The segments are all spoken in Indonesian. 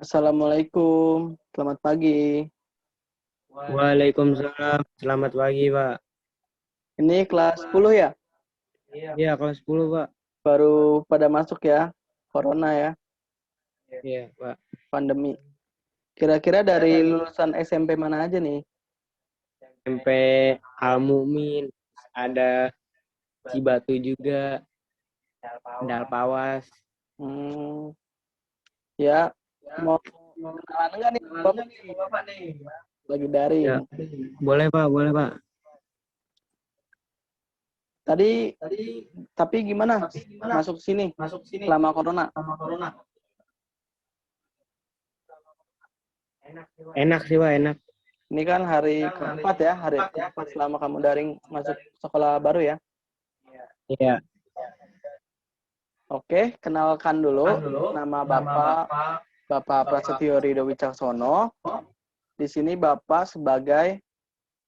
Assalamualaikum, selamat pagi. Waalaikumsalam. Selamat pagi, Pak. Ini kelas 10 ya? Iya, kelas 10, Pak. Baru pada masuk ya, corona ya, Iya, Pak. pandemi. Kira-kira dari lulusan SMP mana aja nih? Sampai Al Mukmin, ada Cibatu juga, Dalpawas. Hmm, ya, mau kenalan enggak nih, Bapak? Lagi daring. Ya, boleh, Pak, boleh, Pak. Tadi, tapi gimana masuk sini selama corona? Enak sih, Pak, enak. Ini kan hari keempat ya, hari keempat selama kamu daring masuk sekolah baru ya. Iya. Oke, kenalkan dulu nama Bapak Prasetyo Ridho Wicaksono. Di sini Bapak sebagai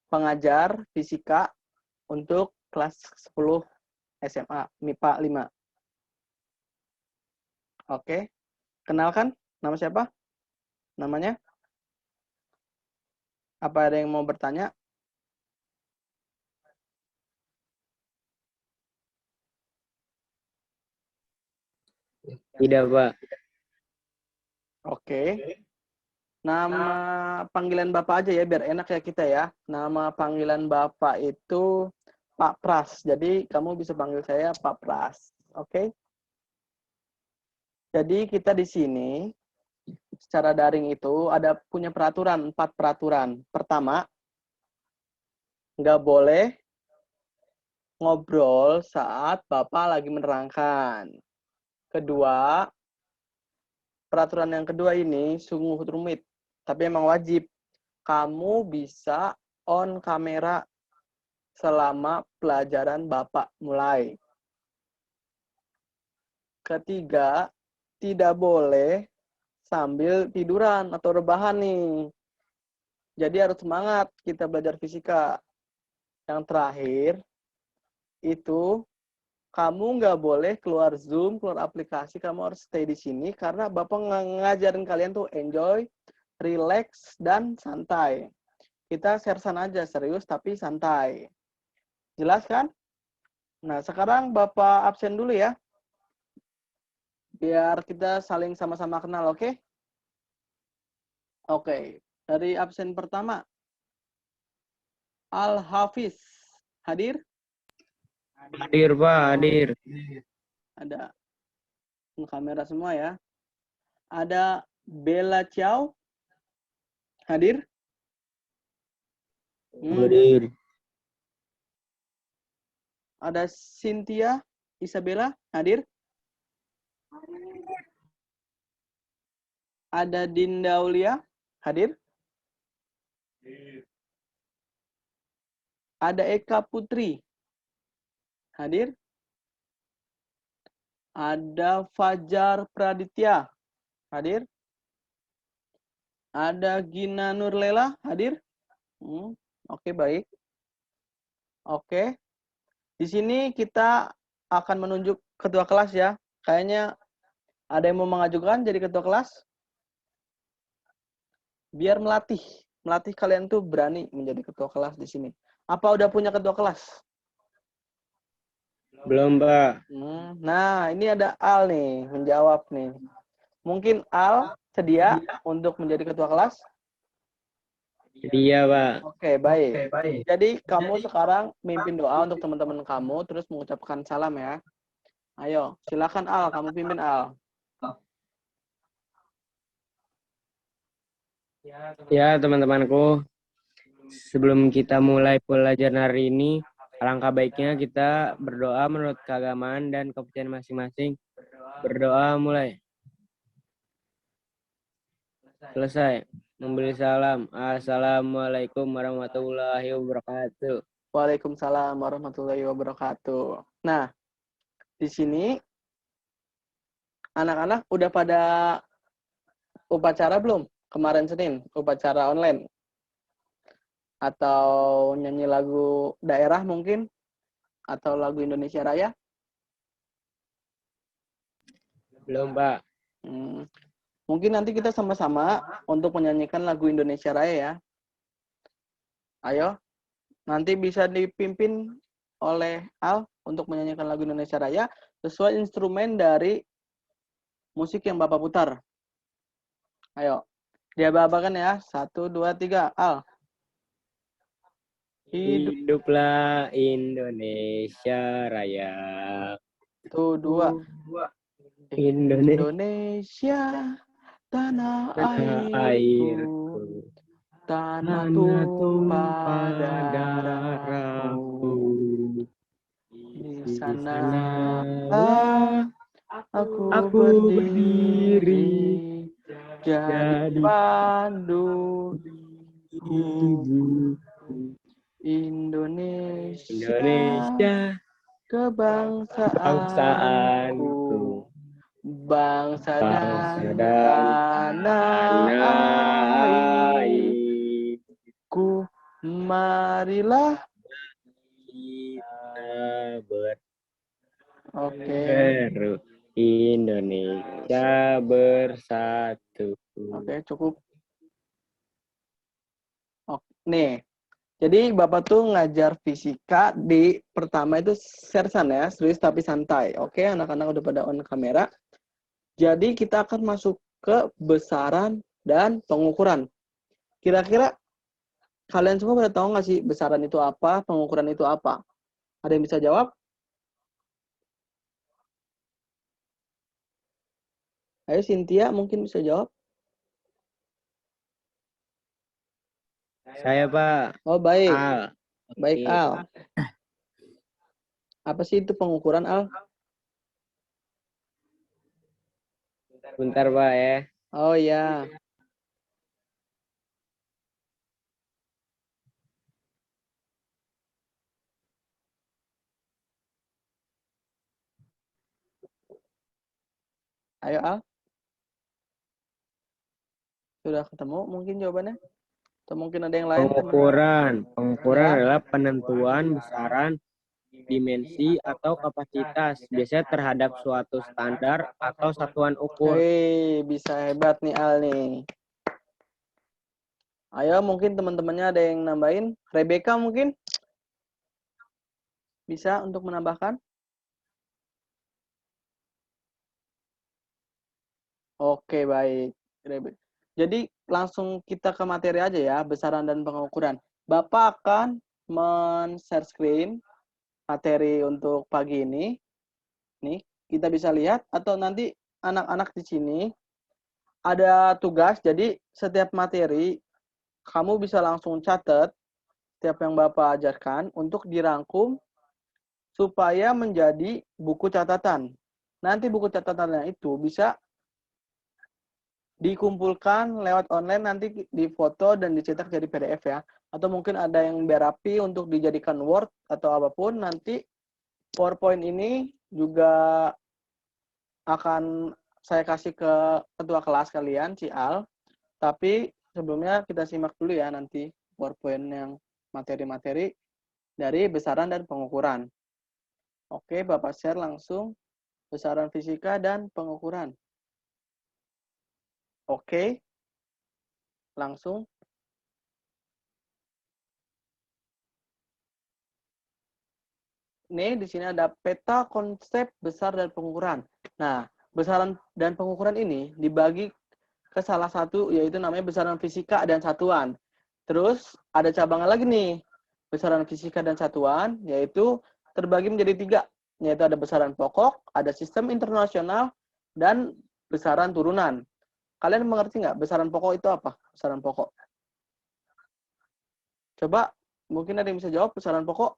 pengajar fisika untuk kelas 10 SMA MIPA 5. Oke, kenalkan nama siapa? Namanya? Apa ada yang mau bertanya? Tidak, Pak. Oke. Nama panggilan Bapak aja ya, biar enak ya kita ya. Nama panggilan Bapak itu Pak Pras. Jadi kamu bisa panggil saya Pak Pras. Oke? Jadi kita di sini secara daring itu ada punya peraturan, 4 peraturan. Pertama, nggak boleh ngobrol saat Bapak lagi menerangkan. Kedua, peraturan yang kedua ini sungguh rumit, tapi emang wajib. Kamu bisa on kamera selama pelajaran Bapak mulai. Ketiga, tidak boleh sambil tiduran atau rebahan nih. Jadi harus semangat kita belajar fisika. Yang terakhir, itu kamu nggak boleh keluar Zoom, keluar aplikasi, kamu harus stay di sini karena Bapak ngajarin kalian tuh enjoy, relax, dan santai. Kita sersan aja, serius tapi santai. Jelas kan? Nah, sekarang Bapak absen dulu ya. Biar kita saling sama-sama kenal, oke? Oke, dari absen pertama, Al-Hafiz. Hadir? Hadir, Pak, hadir. Ada kamera semua ya. Ada Bella Ciao. Hadir? Hadir. Ada Cynthia Isabella. Hadir? Ada Dinda Aulia. Hadir? Ada Eka Putri. Hadir? Ada Fajar Praditya. Hadir? Ada Gina Nurlela. Hadir? Oke, baik. Oke. Di sini kita akan menunjuk ketua kelas ya. Kayaknya ada yang mau mengajukan jadi ketua kelas? Biar melatih kalian tuh berani menjadi ketua kelas di sini. Apa udah punya ketua kelas? Belum, Pak. Nah, ini ada Al nih, menjawab nih. Mungkin Al sedia untuk menjadi ketua kelas? Iya, Pak. Oke, baik. Jadi kamu sekarang mimpin doa untuk teman-teman kamu, terus mengucapkan salam ya. Ayo, silakan Al, kamu pimpin Al. Ya, teman-temanku. Sebelum kita mulai pelajaran hari ini, alangkah baiknya kita berdoa menurut keagamaan dan kepercayaan masing-masing. Berdoa mulai. Selesai. Memberi salam. Assalamualaikum warahmatullahi wabarakatuh. Waalaikumsalam warahmatullahi wabarakatuh. Nah, di sini anak-anak udah pada upacara belum? Kemarin Senin, upacara online. Atau nyanyi lagu daerah mungkin? Atau lagu Indonesia Raya? Belum, Pak. Mungkin nanti kita sama-sama untuk menyanyikan lagu Indonesia Raya ya. Ayo, nanti bisa dipimpin oleh Al untuk menyanyikan lagu Indonesia Raya sesuai instrumen dari musik yang Bapak putar. Ayo, dia babakan ya. 1, 2, 3, Al. Hiduplah Indonesia Raya. 1, 2. Indonesia, tanah airku, tanah tumpah darahku. Di sanalah aku berdiri, jadi pandu Ibu Indonesia, kebangsaanku, bangsa dan tanah airku. Marilah. kita Oke. berseru, Indonesia bersatu. Oke, cukup. Oke, nih. Jadi Bapak tuh ngajar fisika di pertama itu sersan ya, serius tapi santai. Oke, anak-anak udah pada on kamera. Jadi kita akan masuk ke besaran dan pengukuran. Kira-kira kalian semua pada tahu nggak sih besaran itu apa, pengukuran itu apa? Ada yang bisa jawab? Ayo Cynthia mungkin bisa jawab. Saya Pak. Oh baik, Al. baik Oke. Al. Apa sih itu pengukuran Al? Bentar Pak ya. Oh ya. Ayo Al. Sudah ketemu mungkin jawabannya? Atau mungkin ada yang lain? Pengukuran Ya. adalah penentuan besaran, dimensi atau kapasitas biasanya terhadap suatu standar atau satuan ukur. Hei, bisa hebat nih Al nih. Ayo mungkin teman-temannya ada yang nambahin. Rebecca mungkin bisa untuk menambahkan. Oke, baik. Jadi langsung kita ke materi aja ya, besaran dan pengukuran. Bapak akan men-share screen materi untuk pagi ini. Nih, kita bisa lihat atau nanti anak-anak di sini ada tugas. Jadi setiap materi kamu bisa langsung catat setiap yang Bapak ajarkan untuk dirangkum supaya menjadi buku catatan. Nanti buku catatannya itu bisa dikumpulkan lewat online, nanti difoto dan dicetak jadi PDF ya. Atau mungkin ada yang berapi untuk dijadikan Word atau apapun. Nanti PowerPoint ini juga akan saya kasih ke ketua kelas kalian, si Al. Tapi sebelumnya kita simak dulu ya nanti PowerPoint yang materi-materi dari besaran dan pengukuran. Oke, Bapak share langsung besaran fisika dan pengukuran. Oke, langsung. Nih, di sini ada peta konsep besar dan pengukuran. Nah, besaran dan pengukuran ini dibagi ke salah satu, yaitu namanya besaran fisika dan satuan. Terus, ada cabangan lagi nih, besaran fisika dan satuan, yaitu terbagi menjadi 3, yaitu ada besaran pokok, ada sistem internasional, dan besaran turunan. Kalian mengerti nggak besaran pokok itu apa? Besaran pokok. Coba, mungkin ada yang bisa jawab besaran pokok.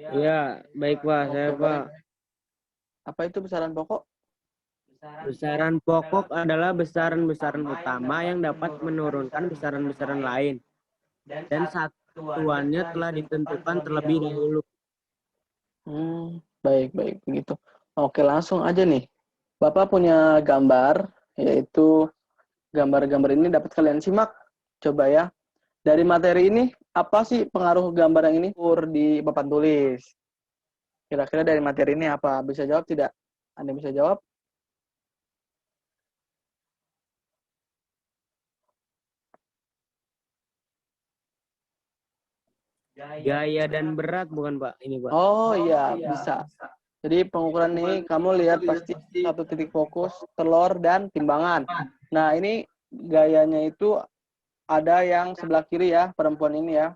Iya, baik Pak, saya Oke, Pak. baik. Apa itu besaran pokok? Besaran pokok adalah besaran-besaran utama yang dapat menurunkan besaran-besaran lain. Dan satuannya telah ditentukan terlebih dahulu. Baik, baik, begitu. Oke, langsung aja nih. Bapak punya gambar, yaitu gambar-gambar ini dapat kalian simak. Coba ya. Dari materi ini, apa sih pengaruh gambar yang ini? Di papan tulis. Kira-kira dari materi ini apa? Bisa jawab tidak? Anda bisa jawab? Gaya dan berat bukan Pak? Ini Pak. Oh iya, bisa. Jadi pengukuran nih, kamu lihat pasti satu titik fokus, telur, dan timbangan. Nah, ini gayanya itu ada yang sebelah kiri ya, perempuan ini ya.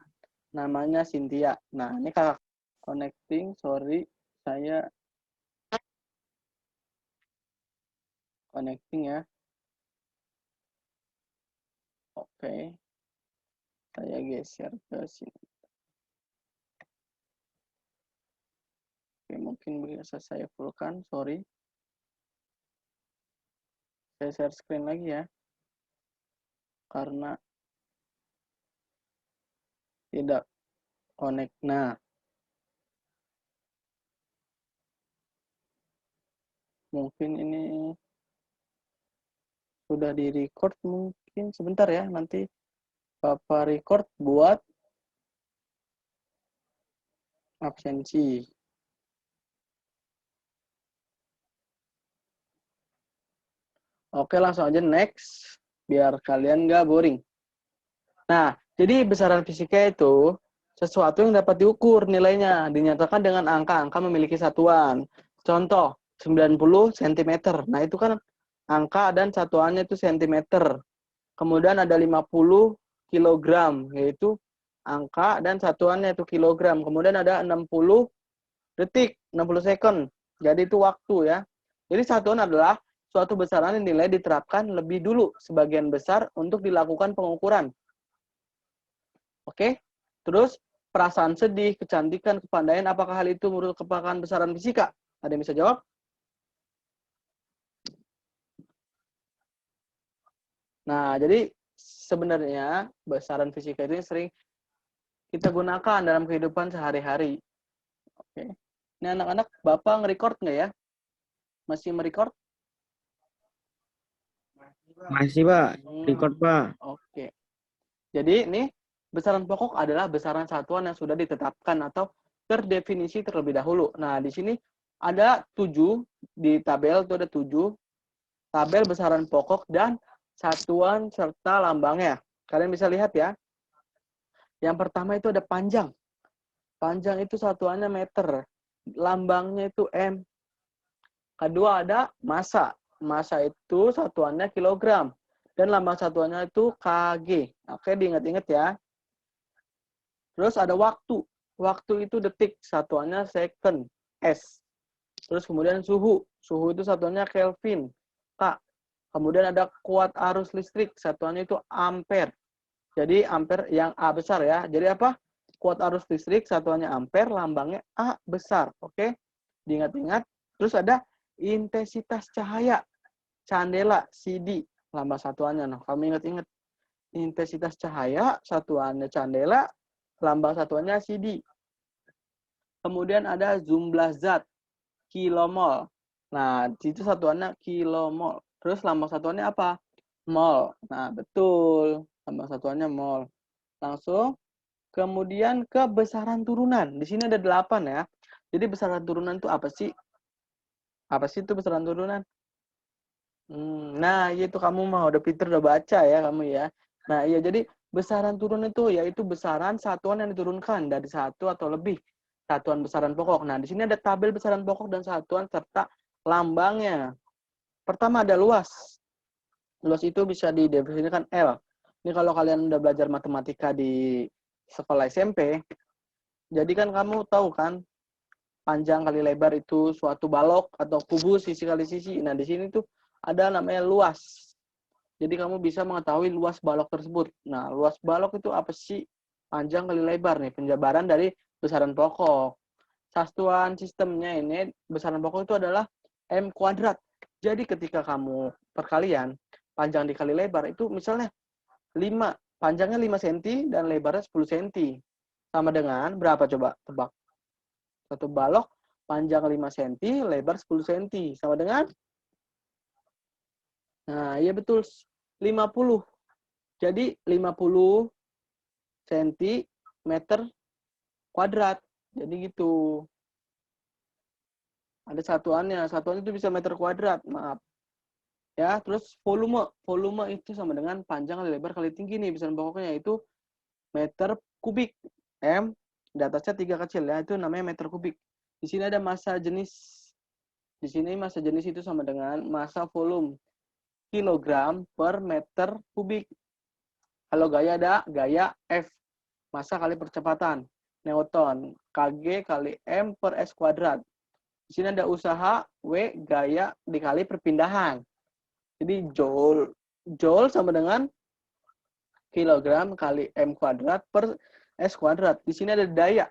Namanya Cynthia. Nah, ini kakak connecting, sorry. Saya connecting ya. Oke. Saya geser ke sini. Oke, mungkin bisa saya fullkan, sorry. Saya share screen lagi ya. Karena tidak connect. Nah, mungkin ini sudah di record mungkin sebentar ya, nanti Bapak record buat absensi. Oke, langsung aja next biar kalian nggak boring. Nah, jadi besaran fisika itu sesuatu yang dapat diukur nilainya, dinyatakan dengan angka-angka memiliki satuan. Contoh, 90 cm. Nah, itu kan angka dan satuannya itu cm. Kemudian ada 50 kilogram, yaitu angka dan satuannya itu kilogram. Kemudian ada 60 detik, 60 second. Jadi itu waktu ya. Jadi satuan adalah suatu besaran yang nilai diterapkan lebih dulu sebagian besar untuk dilakukan pengukuran. Oke? Terus perasaan sedih, kecantikan, kepandaian, apakah hal itu merupakan besaran fisika? Ada yang bisa jawab? Nah, jadi sebenarnya besaran fisika itu sering kita gunakan dalam kehidupan sehari-hari. Oke. Ini anak-anak, Bapak nge-record nggak ya? Masih merecord? Masih Pak, record Pak. Oke. Jadi ini besaran pokok adalah besaran satuan yang sudah ditetapkan atau terdefinisi terlebih dahulu. Nah, di sini ada 7, di tabel itu ada 7 tabel besaran pokok dan satuan serta lambangnya. Kalian bisa lihat ya. Yang pertama itu ada panjang. Panjang itu satuannya meter. Lambangnya itu M. Kedua ada massa. Massa itu satuannya kilogram. Dan lambang satuannya itu kg. Oke, diingat-ingat ya. Terus ada waktu. Waktu itu detik. Satuannya second. S. Terus kemudian suhu. Suhu itu satuannya Kelvin. K. Kemudian ada kuat arus listrik. Satuannya itu ampere. Jadi ampere yang A besar ya. Jadi apa? Kuat arus listrik satuannya ampere, lambangnya A besar. Oke? Diingat-ingat. Terus ada intensitas cahaya. Candela, CD, lambang satuannya. Nah, kamu ingat-ingat. Intensitas cahaya, satuannya candela, lambang satuannya CD. Kemudian ada jumlah zat, kilomol. Nah, itu satuannya kilomol. Terus lambang satuannya apa? Mol. Nah, betul. Lambang satuannya mol. Langsung. Kemudian ke besaran turunan. Di sini ada 8 ya. Jadi besaran turunan itu apa sih? Apa sih itu besaran turunan? Nah, itu kamu mah udah pinter, udah baca ya kamu ya. Nah, iya jadi besaran turun itu yaitu besaran satuan yang diturunkan dari satu atau lebih satuan besaran pokok. Nah, di sini ada tabel besaran pokok dan satuan serta lambangnya. Pertama ada luas. Luas itu bisa didefinisikan L. Ini kalau kalian udah belajar matematika di sekolah SMP, jadi kan kamu tahu kan panjang kali lebar itu suatu balok atau kubus sisi kali sisi. Nah, di sini tuh ada namanya luas. Jadi kamu bisa mengetahui luas balok tersebut. Nah, luas balok itu apa sih? Panjang kali lebar nih, penjabaran dari besaran pokok. Satuan sistemnya ini, besaran pokok itu adalah M kuadrat. Jadi ketika kamu perkalian, panjang dikali lebar itu misalnya 5, panjangnya 5 cm dan lebarnya 10 cm. Sama dengan berapa coba? Tebak. Satu balok panjang 5 cm, lebar 10 cm. Sama dengan? Nah, iya betul. 50. Jadi 50 sentimeter kuadrat. Jadi gitu. Ada satuannya. Satuannya itu bisa meter kuadrat. Maaf. Ya, terus volume. Volume itu sama dengan panjang kali lebar kali tinggi nih. Bisa pokoknya itu meter kubik. M, di atasnya 3 kecil ya. Itu namanya meter kubik. Di sini ada massa jenis. Di sini massa jenis itu sama dengan massa volume. Kilogram per meter kubik. Kalau gaya ada gaya F. Massa kali percepatan. Newton. Kg kali M per S kuadrat. Di sini ada usaha W gaya dikali perpindahan. Jadi Joule sama dengan kilogram kali M kuadrat per S kuadrat. Di sini ada daya.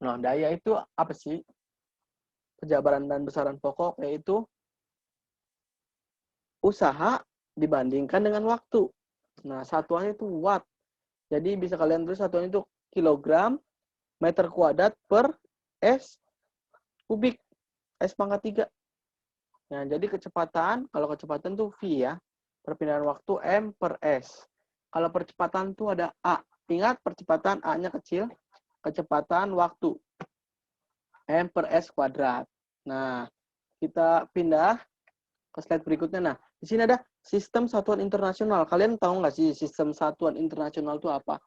Nah, daya itu apa sih? Penjabaran dan besaran pokok yaitu usaha dibandingkan dengan waktu. Nah, satuannya itu watt. Jadi bisa kalian tulis satuannya itu kilogram meter kuadrat per S kubik. S pangkat 3. Nah, jadi kecepatan, kalau kecepatan tuh V ya. Perpindahan waktu M per S. Kalau percepatan tuh ada A. Ingat percepatan A-nya kecil. Kecepatan waktu. M per S kuadrat. Nah, kita pindah ke slide berikutnya. Nah, di sini ada sistem satuan internasional. Kalian tahu nggak sih sistem satuan internasional itu apa?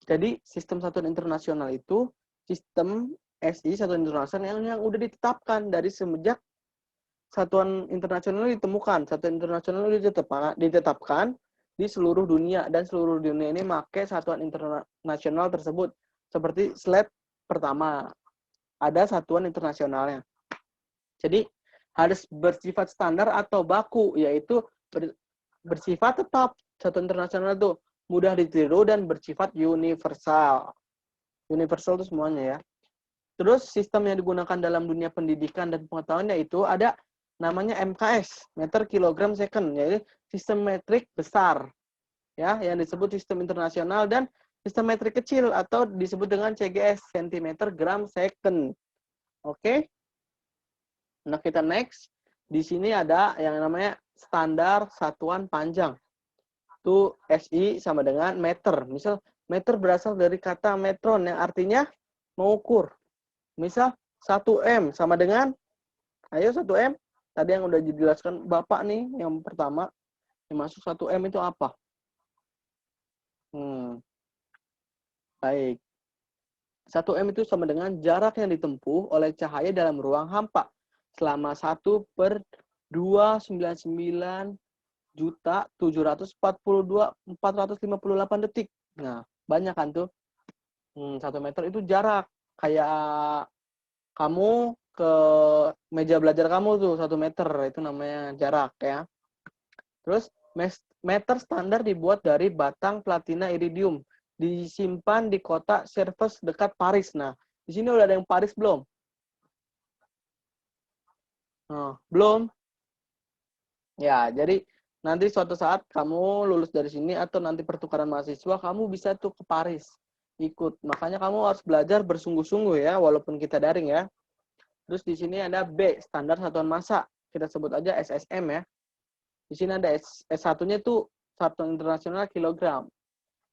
Jadi, sistem satuan internasional itu sistem SI, satuan internasional yang udah ditetapkan dari semenjak satuan internasional ditemukan. Satuan internasional ditetapkan di seluruh dunia. Dan seluruh dunia ini pakai satuan internasional tersebut. Seperti slide pertama. Ada satuan internasionalnya. Jadi, harus bersifat standar atau baku. Yaitu bersifat tetap. Satuan internasional itu mudah ditiru dan bersifat universal. Universal itu semuanya ya. Terus sistem yang digunakan dalam dunia pendidikan dan pengetahuan yaitu ada namanya MKS, meter kilogram second, yaitu sistem metrik besar, ya, yang disebut sistem internasional, dan sistem metrik kecil atau disebut dengan CGS, centimeter gram second. Oke. Nah, kita next. Di sini ada yang namanya standar satuan panjang. Itu SI sama dengan meter. Misal meter berasal dari kata metron yang artinya mengukur. Misal 1M sama dengan, ayo 1M. Tadi yang udah dijelaskan Bapak nih, yang pertama, yang masuk 1M itu apa? Baik. 1M itu sama dengan jarak yang ditempuh oleh cahaya dalam ruang hampa selama 1/299.742.458 detik. Nah, banyak kan tuh. 1 meter itu jarak. Kayak kamu ke meja belajar kamu tuh 1 meter, itu namanya jarak ya. Terus meter standar dibuat dari batang platina iridium, disimpan di kota Sèvres dekat Paris. Nah, di sini udah ada yang Paris belum? Belum? Ya, jadi nanti suatu saat kamu lulus dari sini atau nanti pertukaran mahasiswa, kamu bisa tuh ke Paris ikut. Makanya kamu harus belajar bersungguh-sungguh ya, walaupun kita daring ya. Terus di sini ada B, standar satuan massa. Kita sebut aja SSM ya. Di sini ada S1-nya tuh satuan internasional kilogram.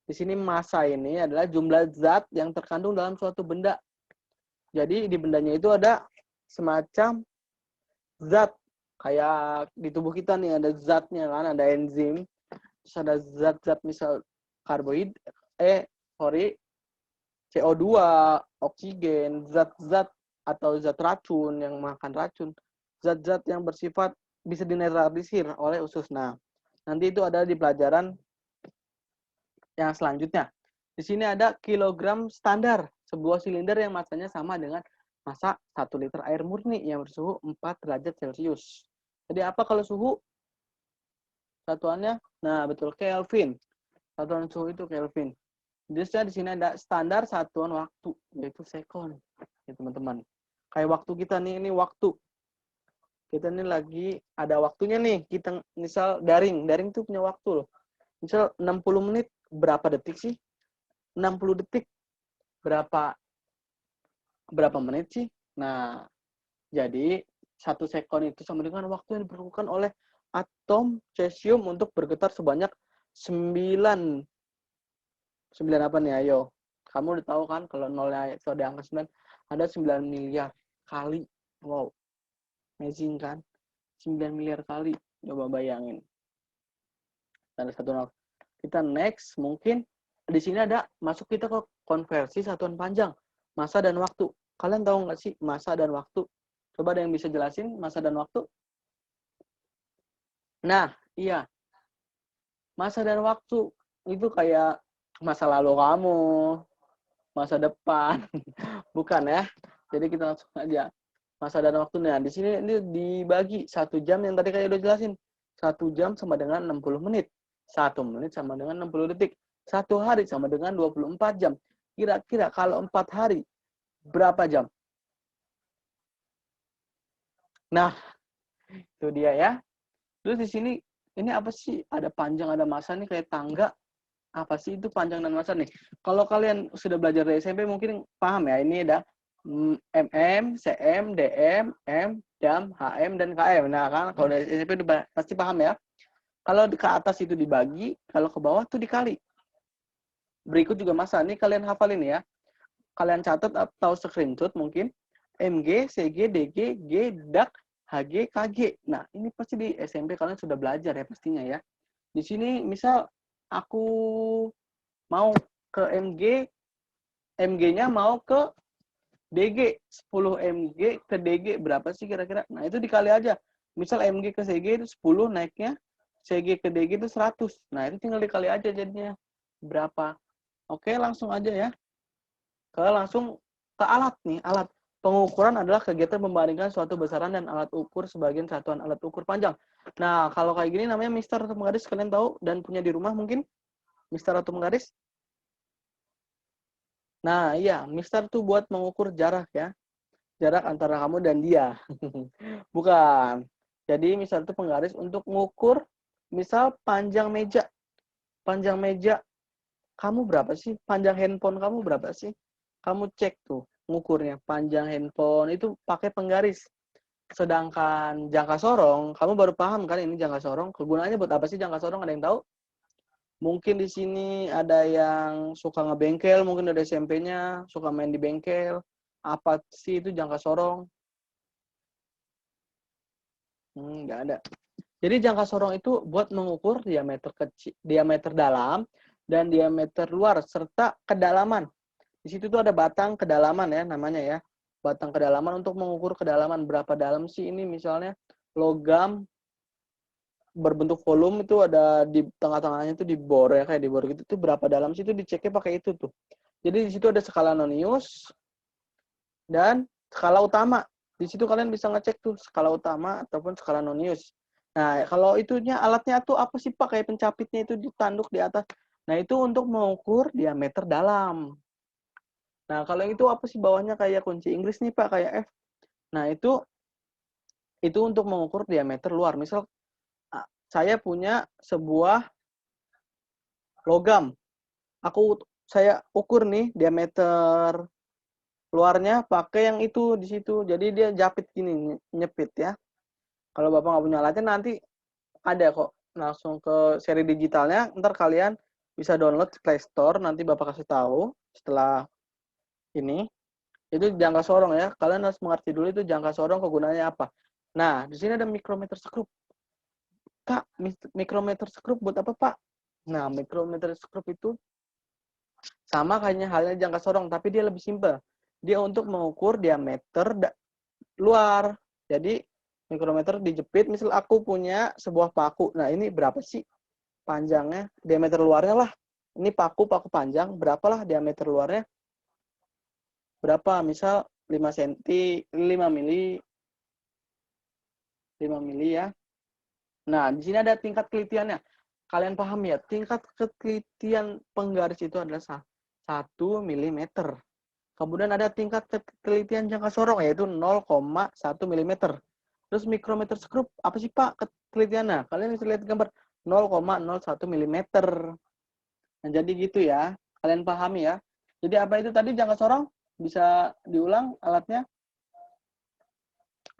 Di sini massa ini adalah jumlah zat yang terkandung dalam suatu benda. Jadi di bendanya itu ada semacam zat. Kayak di tubuh kita nih ada zatnya kan, ada enzim. Terus ada zat-zat misal CO2, oksigen, zat-zat atau zat racun yang makan racun, zat-zat yang bersifat bisa dinetralisir oleh usus. Nah, nanti itu ada di pelajaran yang selanjutnya. Di sini ada kilogram standar, sebuah silinder yang massanya sama dengan massa 1 liter air murni yang bersuhu 4 derajat Celcius. Jadi apa kalau suhu? Satuannya, nah betul, Kelvin. Satuan suhu itu Kelvin. Jadi di sini ada standar satuan waktu, yaitu sekon. Ya, teman-teman. Kayak waktu kita nih, ini waktu. Kita ini lagi ada waktunya nih. Kita misal daring tuh punya waktu loh. Misal 60 menit, berapa detik sih? 60 detik, berapa menit sih? Nah, jadi 1 sekon itu sama dengan waktu yang diperlukan oleh atom cesium untuk bergetar sebanyak 9 9 apa nih? Ayo. Kamu udah tahu kan kalau nolnya itu ada angka 9, ada 9 miliar kali. Wow, amazing kan? 9 miliar kali. Coba bayangin. Ada satu nol. Kita next, mungkin di sini ada masuk kita ke konversi satuan panjang, masa dan waktu. Kalian tahu nggak sih masa dan waktu? Coba ada yang bisa jelasin masa dan waktu? Nah, iya. Masa dan waktu itu kayak masa lalu kamu, masa depan. Bukan ya. Jadi kita langsung aja. Masa dan waktunya. Di sini ini dibagi 1 jam yang tadi kayak udah jelasin. 1 jam sama dengan 60 menit. 1 menit sama dengan 60 detik. 1 hari sama dengan 24 jam. Kira-kira kalau 4 hari, berapa jam? Nah, itu dia ya. Terus di sini, ini apa sih? Ada panjang, ada masa nih kayak tangga. Apa sih itu panjang dan masa nih? Kalau kalian sudah belajar dari SMP mungkin paham ya. Ini ada MM, CM, DM, M, jam, HM, dan KM. Nah kan kalau dari SMP udah pasti paham ya. Kalau ke atas itu dibagi, kalau ke bawah tuh dikali. Berikut juga masa. Ini kalian hafalin ya. Kalian catat atau screenshot mungkin. MG, CG, DG, G, DAK, HG, KG. Nah, ini pasti di SMP kalian sudah belajar ya pastinya ya. Di sini misal aku mau ke MG, MG-nya mau ke DG, 10 MG ke DG berapa sih kira-kira? Nah, itu dikali aja. Misal MG ke CG itu 10, naiknya CG ke DG itu 100. Nah, itu tinggal dikali aja jadinya berapa. Oke, langsung aja ya. Langsung ke alat nih, alat. Pengukuran adalah kegiatan membandingkan suatu besaran dan alat ukur sebagian satuan alat ukur panjang. Nah, kalau kayak gini namanya mister atau penggaris, kalian tahu dan punya di rumah mungkin? Mister atau penggaris? Nah, iya, mister tuh buat mengukur jarak ya. Jarak antara kamu dan dia. Bukan. Jadi, misal itu penggaris untuk mengukur, misal panjang meja. Panjang meja kamu berapa sih? Panjang handphone kamu berapa sih? Kamu cek tuh ngukurnya. Panjang handphone itu pakai penggaris. Sedangkan jangka sorong, kamu baru paham kan ini jangka sorong. Kegunaannya buat apa sih jangka sorong? Ada yang tahu? Mungkin di sini ada yang suka ngebengkel, mungkin dari SMP-nya, suka main di bengkel. Apa sih itu jangka sorong? Nggak ada. Jadi jangka sorong itu buat mengukur diameter kecil, diameter dalam, dan diameter luar, serta kedalaman. Di situ tuh ada batang kedalaman ya namanya ya. Batang kedalaman untuk mengukur kedalaman berapa dalam sih ini misalnya logam berbentuk volume itu ada di tengah-tengahnya itu di bor ya kayak di bor gitu tuh berapa dalam sih itu diceknya pakai itu tuh. Jadi di situ ada skala nonius dan skala utama. Di situ kalian bisa ngecek tuh skala utama ataupun skala nonius. Nah, kalau itunya alatnya tuh apa sih Pak? Kayak pencapitnya itu ditanduk di atas. Nah, itu untuk mengukur diameter dalam. Nah, kalau itu apa sih bawahnya kayak kunci Inggris nih Pak, kayak F. Nah, itu untuk mengukur diameter luar. Misal saya punya sebuah logam. Saya ukur nih diameter luarnya pakai yang itu di situ. Jadi dia japit gini, nyepit ya. Kalau Bapak nggak punya alatnya nanti ada kok. Langsung ke seri digitalnya, ntar kalian bisa download Play Store, nanti Bapak kasih tahu setelah ini. Itu jangka sorong ya. Kalian harus mengerti dulu itu jangka sorong kegunaannya apa. Nah, di sini ada mikrometer skrup. Kak, mikrometer skrup buat apa, Pak? Nah, mikrometer skrup itu sama kayaknya halnya jangka sorong, tapi dia lebih simpel. Dia untuk mengukur diameter luar. Jadi, mikrometer dijepit, misal aku punya sebuah paku. Nah, ini berapa sih panjangnya? Diameter luarnya lah. Ini paku panjang, berapalah diameter luarnya? Berapa? Misal 5 cm, 5 mili, 5 mili ya. Nah, di sini ada tingkat kelitiannya. Kalian paham ya, tingkat ketelitian penggaris itu adalah 1 mm. Kemudian ada tingkat ketelitian jangka sorong, yaitu 0,1 mm. Terus mikrometer skrup, apa sih Pak ketelitiannya? Kalian bisa lihat gambar 0,01 mm. Nah, jadi gitu ya. Kalian pahami ya. Jadi apa itu tadi jangka sorong? Bisa diulang alatnya?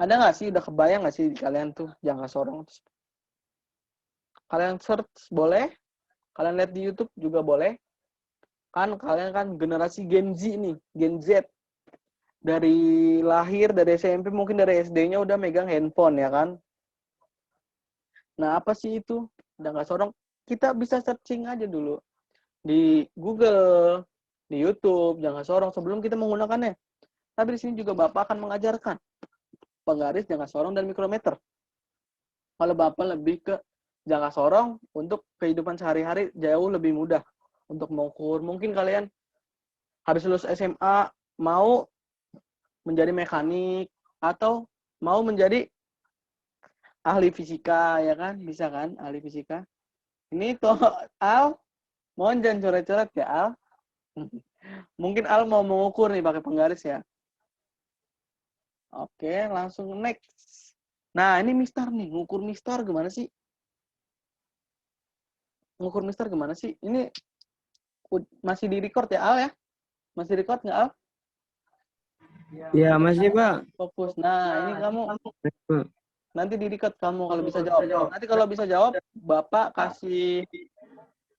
Ada nggak sih? Udah kebayang nggak sih kalian tuh jangka sorong? Kalian search boleh, kalian lihat di YouTube juga boleh. Kan kalian kan generasi Gen Z nih, Gen Z. Dari lahir, dari SMP, mungkin dari SD-nya udah megang handphone ya kan. Nah, apa sih itu? Udah nggak sorong, kita bisa searching aja dulu di Google, di YouTube, jangan sorong sebelum kita menggunakannya. Tapi di sini juga Bapak akan mengajarkan penggaris, jangka sorong, dan mikrometer. Kalau Bapak lebih ke jangka sorong untuk kehidupan sehari-hari jauh lebih mudah untuk mengukur. Mungkin kalian habis lulus SMA mau menjadi mekanik atau mau menjadi ahli fisika ya kan, bisa kan ahli fisika. Ini tuh Al, mohon jangan coret-coret ya Al. Mungkin Al mau mengukur nih pakai penggaris ya. Oke, langsung next. Nah, ini mistar nih, ngukur mistar gimana sih? Ngukur mistar gimana sih? Ini masih di record ya Al ya? Masih record nggak Al? Ya, masih, Pak. Fokus. Nah, ini kamu nanti di record kamu kalau bisa jawab. Nanti kalau bisa jawab, Bapak kasih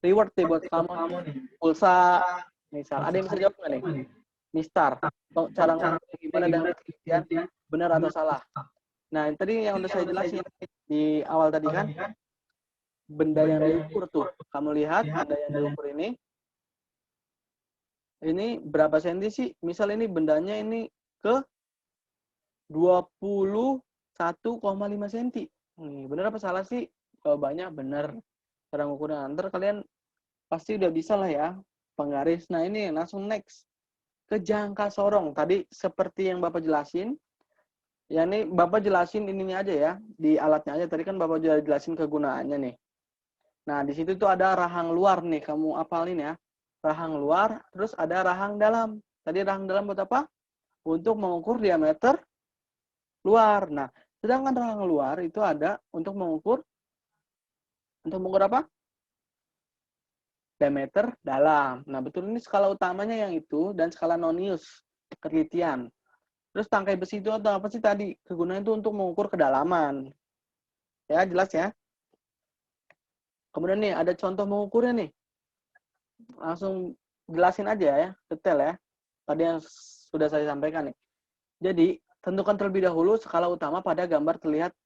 reward deh buat kamu nih. Pulsa, misal. Ada yang bisa jawab nggak nih? Mistar. Cara ngukur gimana dan penelitian benar atau salah. Nah, tadi yang udah saya jelasin di awal tadi kan, benda yang diukur tuh. Kamu lihat benda yang diukur ini berapa senti sih? Misal ini bendanya ini ke 21,5 cm. Bener apa salah sih? Jawabannya bener. Cara ngukurnya ntar kalian pasti udah bisa lah ya. Penggaris. Nah ini langsung next. Ke jangka sorong. Tadi seperti yang Bapak jelasin. Ya ini Bapak jelasin ininya aja ya. Di alatnya aja. Tadi kan Bapak udah jelasin kegunaannya nih. Nah di situ tuh ada rahang luar nih. Kamu apalin ya. Rahang luar. Terus ada rahang dalam. Tadi rahang dalam buat apa? Untuk mengukur diameter luar. Nah, sedangkan rahang luar itu ada untuk mengukur apa? Diameter dalam. Nah, betul ini skala utamanya yang itu dan skala nonius penelitian. Terus tangkai besi itu atau apa sih tadi? Kegunaan itu untuk mengukur kedalaman. Ya, jelas ya. Kemudian nih ada contoh mengukurnya nih. Langsung jelasin aja ya, detail ya. Tadi yang sudah saya sampaikan nih. Jadi, tentukan terlebih dahulu skala utama pada gambar terlihat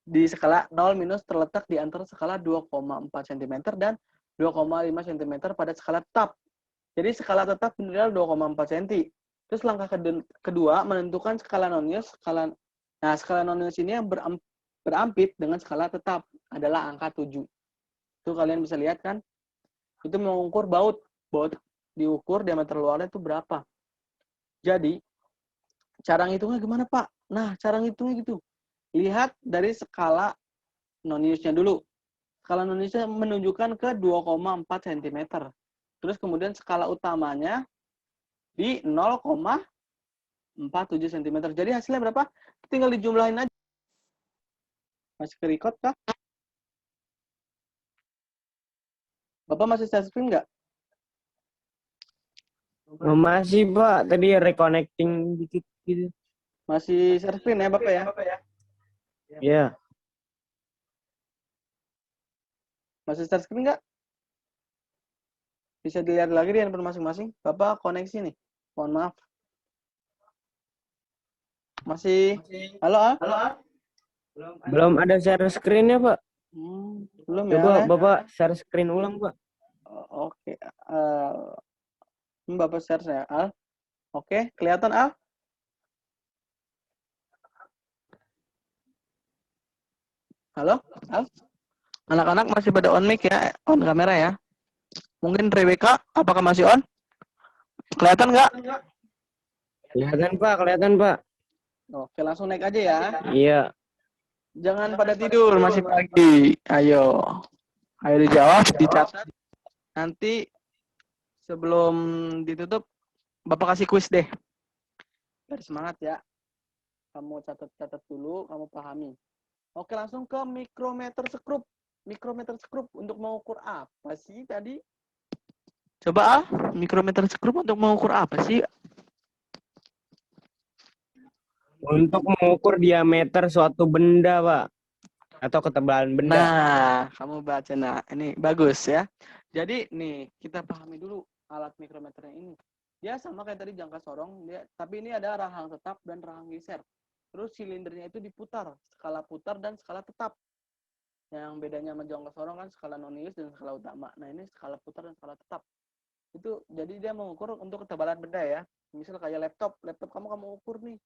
di skala 0 minus terletak di antara skala 2,4 cm dan 2,5 cm pada skala tetap. Jadi skala tetap adalah 2,4 cm. Terus langkah kedua menentukan skala nonius. Nah, skala nonius ini yang berampit dengan skala tetap adalah angka 7. Itu kalian bisa lihat kan? Itu mengukur baut. Baut diukur diameter luarnya itu berapa. Jadi, cara ngitungnya gimana, Pak? Nah, cara ngitungnya gitu. Lihat dari skala noniusnya dulu. Skala noniusnya menunjukkan ke 2,4 cm. Terus kemudian skala utamanya di 0,47 cm. Jadi hasilnya berapa? Tinggal dijumlahin aja. Masih ke record kah? Bapak masih share screen nggak? Masih, Pak. Tadi reconnecting dikit gitu. Masih share screen ya, Bapak ya? Ya. Masih share screen nggak? Bisa dilihat lagi di handphone masing-masing. Bapak koneksi nih. Mohon maaf. Masih? Halo, Al? Belum ada share screen-nya, Pak. Belum ya, Coba Al, ya? Bapak share screen ulang, Pak. Oke. Bapak share saya, Al. Oke, kelihatan, Al? Halo, Al? Anak-anak masih pada on mic ya, on kamera ya. Mungkin Rebecca, apakah masih on? Kelihatan nggak? Kelihatan, Pak. Kelihatan, Pak. Oke, langsung naik aja ya. Iya. Jangan pada tidur, masih pagi. Ayo. Ayo dijawab, dicatat. Nanti sebelum ditutup, Bapak kasih kuis deh. Biar semangat ya. Kamu catat-catat dulu, kamu pahami. Oke, langsung ke mikrometer sekrup. Mikrometer sekrup untuk mengukur apa sih tadi? Coba, mikrometer sekrup untuk mengukur apa sih? Untuk mengukur diameter suatu benda, Pak. Atau ketebalan benda. Nah, kamu baca. Nah, ini bagus ya. Jadi nih, kita pahami dulu alat mikrometernya ini. Dia sama kayak tadi jangka sorong, tapi ini ada rahang tetap dan rahang geser. Terus silindernya itu diputar, skala putar dan skala tetap. Yang bedanya sama jangka sorong kan skala nonius dan skala utama. Nah, ini skala putar dan skala tetap. Itu jadi dia mengukur untuk ketebalan benda ya. Misal kayak laptop kamu ukur nih.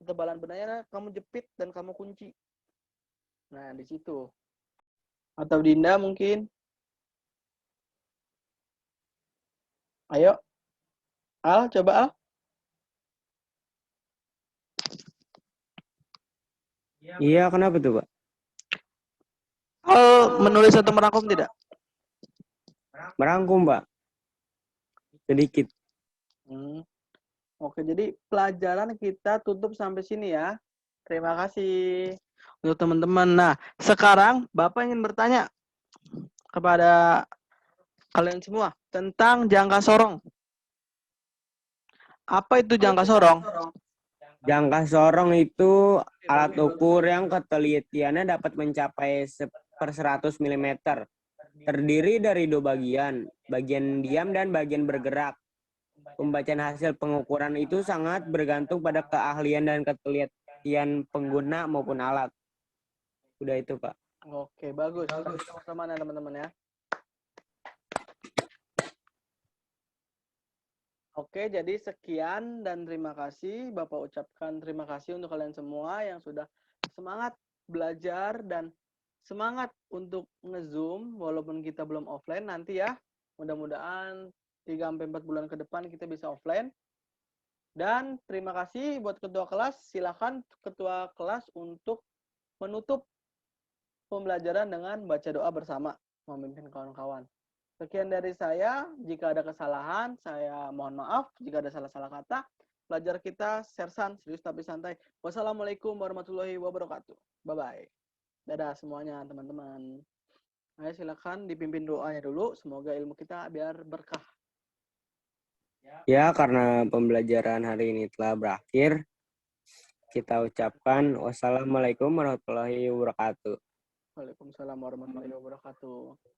Ketebalan bendanya kamu jepit dan kamu kunci. Nah, di situ. Atau Dinda mungkin. Ayo, Al, coba Al. Iya, kenapa tuh, Pak? Al menulis atau merangkum tidak? Merangkum, Pak. Sedikit. Oke, jadi pelajaran kita tutup sampai sini ya. Terima kasih untuk teman-teman. Nah, sekarang Bapak ingin bertanya kepada kalian semua tentang jangka sorong. Apa itu jangka sorong? Jangka sorong itu alat ukur yang ketelitiannya dapat mencapai 1/100 mm. Terdiri dari dua bagian, bagian diam dan bagian bergerak. Pembacaan hasil pengukuran itu sangat bergantung pada keahlian dan ketelitian pengguna maupun alat. Udah itu, Pak. Oke, bagus. Sama-sama ya teman-teman ya. Oke, jadi sekian dan terima kasih. Bapak ucapkan terima kasih untuk kalian semua yang sudah semangat belajar dan semangat untuk nge-Zoom walaupun kita belum offline nanti ya. Mudah-mudahan 3-4 bulan ke depan kita bisa offline. Dan terima kasih buat ketua kelas. Silakan ketua kelas untuk menutup pembelajaran dengan baca doa bersama memimpin kawan-kawan. Sekian dari saya. Jika ada kesalahan, saya mohon maaf. Jika ada salah-salah kata, belajar kita sersan, serius tapi santai. Wassalamualaikum warahmatullahi wabarakatuh. Bye-bye. Dadah semuanya, teman-teman. Ayo silakan dipimpin doanya dulu. Semoga ilmu kita biar berkah. Ya, karena pembelajaran hari ini telah berakhir, kita ucapkan wassalamualaikum warahmatullahi wabarakatuh. Waalaikumsalam warahmatullahi wabarakatuh.